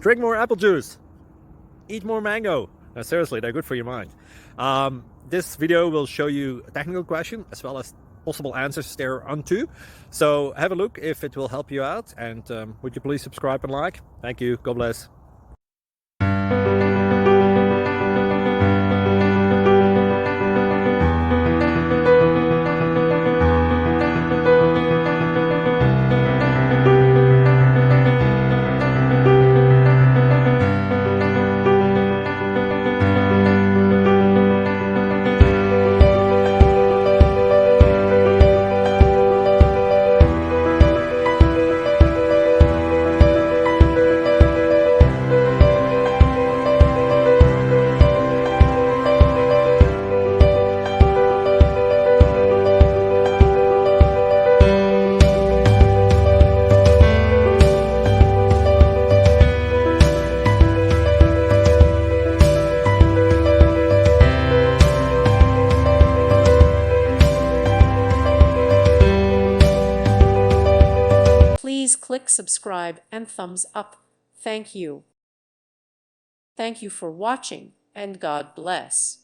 Drink more apple juice. Eat more mango. Seriously, they're good for your mind. This video will show you a technical question as well as possible answers thereunto. So have a look if it will help you out, and would you please subscribe and like? Thank you. God bless. Please click subscribe and thumbs up. Thank you. Thank you for watching, and God bless.